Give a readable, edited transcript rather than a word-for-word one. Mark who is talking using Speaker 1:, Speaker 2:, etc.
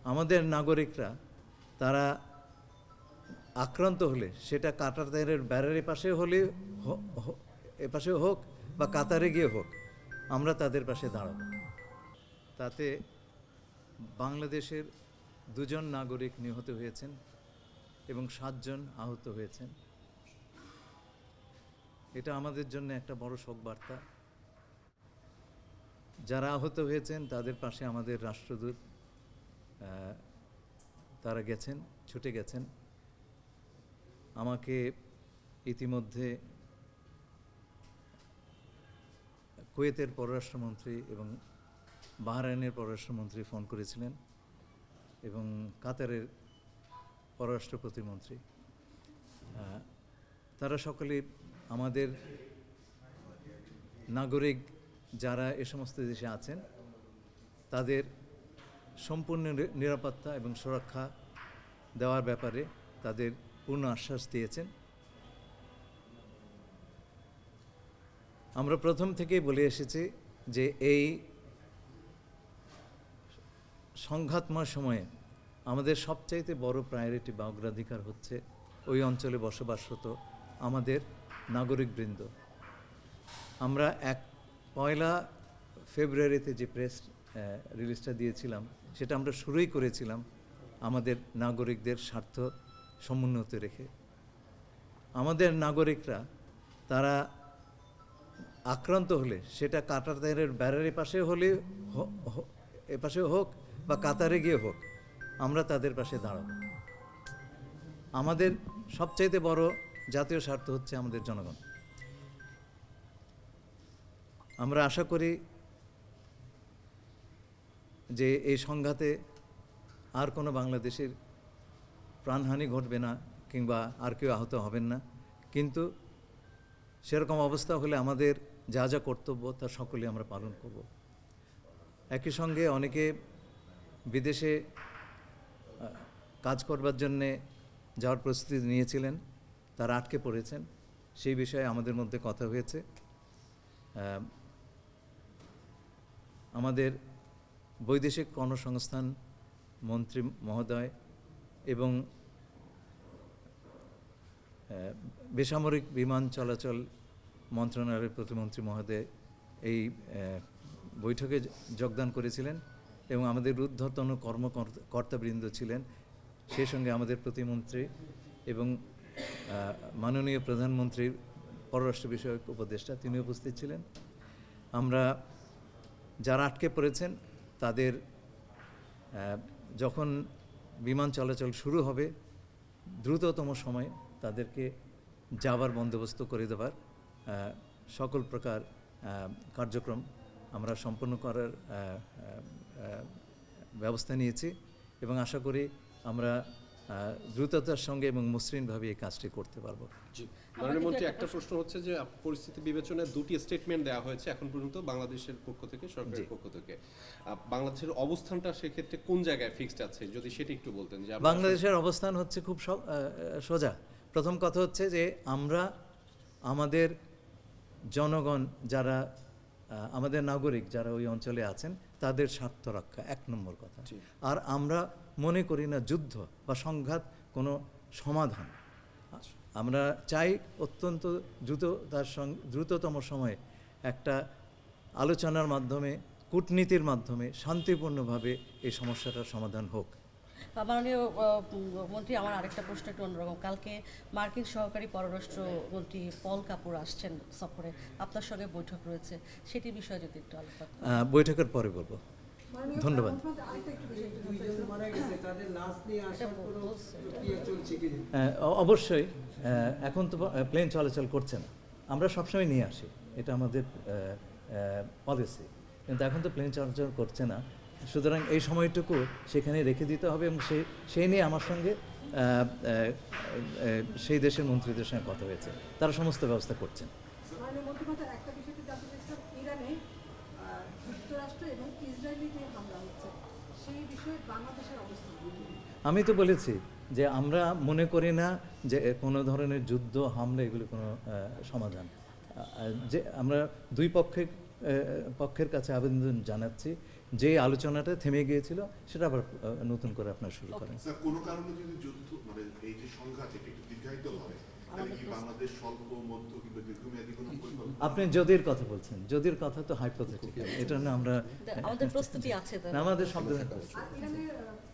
Speaker 1: আমাদের নাগরিকরা তারা আক্রান্ত হলে সেটা কাটাতারের ব্যারের পাশে হলে এপাশে হোক বা কাতারে গিয়ে হোক, আমরা তাদের পাশে দাঁড়াব। তাতে বাংলাদেশের 2 জন নাগরিক নিহত হয়েছেন এবং 7 জন আহত হয়েছেন। এটা আমাদের জন্য একটা বড় শোক বার্তা। যারা আহত হয়েছেন তাদের পাশে আমাদের রাষ্ট্রদূত তারা গেছেন, ছুটে গেছেন। আমাকে ইতিমধ্যে কুয়েতের পররাষ্ট্রমন্ত্রী এবং বাহরাইনের পররাষ্ট্রমন্ত্রী ফোন করেছিলেন এবং কাতারের পররাষ্ট্র প্রতিমন্ত্রী। তারা সকলে আমাদের নাগরিক যারা এ সমস্ত দেশে আছেন তাদের সম্পূর্ণ নিরাপত্তা এবং সুরক্ষা দেওয়ার ব্যাপারে তাদের পূর্ণ আশ্বাস দিয়েছেন। আমরা প্রথম থেকেই বলে এসেছি যে এই সংঘাতময় সময়ে আমাদের সবচাইতে বড় প্রায়োরিটি বা অগ্রাধিকার হচ্ছে ওই অঞ্চলে বসবাসরত আমাদের নাগরিকবৃন্দ। আমরা 1 ফেব্রুয়ারিতে যে প্রেস রিলিজটা দিয়েছিলাম সেটা আমরা শুরুই করেছিলাম আমাদের নাগরিকদের স্বার্থ সমুন্নত রেখে। আমাদের নাগরিকরা তারা আক্রান্ত হলে সেটা কাটাতারের ব্যারের পাশে হলে এপাশে হোক বা কাতারে গিয়ে হোক, আমরা তাদের পাশে দাঁড়াব। আমাদের সবচাইতে বড় জাতীয় স্বার্থ হচ্ছে আমাদের জনগণ। আমরা আশা করি যে এই সংঘাতে আর কোনো বাংলাদেশের প্রাণহানি ঘটবে না কিংবা আর কেউ আহত হবেন না, কিন্তু সেরকম অবস্থা হলে আমাদের যা যা কর্তব্য তা সকলে আমরা পালন করব। একই সঙ্গে অনেকে বিদেশে কাজ করবার জন্যে যাওয়ার প্রস্তুতি নিয়েছিলেন, তারা আটকে পড়েছেন। সেই বিষয়ে আমাদের মধ্যে কথা হয়েছে। আমাদের বৈদেশিক কর্মসংস্থান মন্ত্রী মহোদয় এবং বেসামরিক বিমান চলাচল মন্ত্রণালয়ের প্রতিমন্ত্রী মহোদয় এই বৈঠকে যোগদান করেছিলেন এবং আমাদের ঊর্ধ্বতন কর্মকর্তাবৃন্দ ছিলেন। সেই সঙ্গে আমাদের প্রতিমন্ত্রী এবং মাননীয় প্রধানমন্ত্রীর পররাষ্ট্র বিষয়ক উপদেষ্টা তিনি উপস্থিত ছিলেন। আমরা যারা আটকে পড়েছেন তাদের যখন বিমান চলাচল শুরু হবে দ্রুততম সময়ে তাদেরকে যাবার বন্দোবস্ত করে দেবার সকল প্রকার কার্যক্রম আমরা সম্পন্ন করার ব্যবস্থা নিয়েছি এবং আশা করি আমরা দ্রুততার সঙ্গে এবং মসৃণভাবে এই কাজটি করতে পারবো।
Speaker 2: জি, মাননীয় মন্ত্রী, একটা প্রশ্ন হচ্ছে যে পরিস্থিতি বিবেচনায় 2টি স্টেটমেন্ট দেওয়া হয়েছে এখন পর্যন্ত বাংলাদেশের পক্ষ থেকে, সরকারের পক্ষ থেকে। বাংলাদেশের অবস্থানটা সেক্ষেত্রে কোন জায়গায় ফিক্সড আছে যদি সেটা একটু বলতেন। যে
Speaker 1: বাংলাদেশের অবস্থান হচ্ছে খুব সোজা। প্রথম কথা হচ্ছে যে আমরা আমাদের জনগণ যারা আমাদের নাগরিক যারা ওই অঞ্চলে আছেন তাদের স্বার্থ রক্ষা 1 নম্বর কথা। আর আমরা মনে করি না যুদ্ধ বা সংঘাত কোনো সমাধান। আমরা চাই অত্যন্ত দ্রুততম সময়ে একটা আলোচনার মাধ্যমে, কূটনীতির মাধ্যমে শান্তিপূর্ণভাবে এই সমস্যাটার সমাধান হোক।
Speaker 3: মাননীয় মন্ত্রী, আমার আরেকটা প্রশ্ন একটু অন্যরকম। কালকে মার্কিন সহকারী পররাষ্ট্রমন্ত্রী পল কাপুর আসছেন সফরে, আপনার সঙ্গে বৈঠক রয়েছে, সেটি বিষয়ে যদি একটু আলোচনা।
Speaker 1: বৈঠকের পরে বলবো। ধন্যবাদ। অবশ্যই এখন তো প্লেন চলাচল করছে না, আমরা সবসময় নিয়ে আসি, এটা আমাদের পলিসি, কিন্তু এখন তো প্লেন চলাচল করছে না, সুতরাং এই সময়টুকু সেখানে রেখে দিতে হবে এবং সেই নিয়ে আমার সঙ্গে সেই দেশের মন্ত্রীদের সঙ্গে কথা হয়েছে, তারা সমস্ত ব্যবস্থা করছেন। আমি তো বলেছি যে আমরা মনে করি না যে কোনো ধরনের যুদ্ধ হামলা এগুলো কোনো সমাধান। যে আমরা দুই পক্ষের কাছে আবেদন জানাচ্ছি যে আলোচনাটা থেমে গিয়েছিল সেটা আবার নতুন করে আপনার শুরু করেন।
Speaker 4: স্যার, কোনো কারণে যদি যুদ্ধ মানে এই যে সংঘাত এটা একটু দীর্ঘায়িত হয় তাহলে কি বাংলাদেশ স্বল্প মধ্য কিংবা দীর্ঘমেয়াদী কোনো পরিকল্পনা?
Speaker 1: আপনি যদির কথা বলছেন, যদির কথা তো হাইপোথেটিক্যাল, এটা না আমরা
Speaker 3: আমাদের প্রস্তুতি আছে
Speaker 1: না, আমাদের শব্দ
Speaker 5: আর ইরানের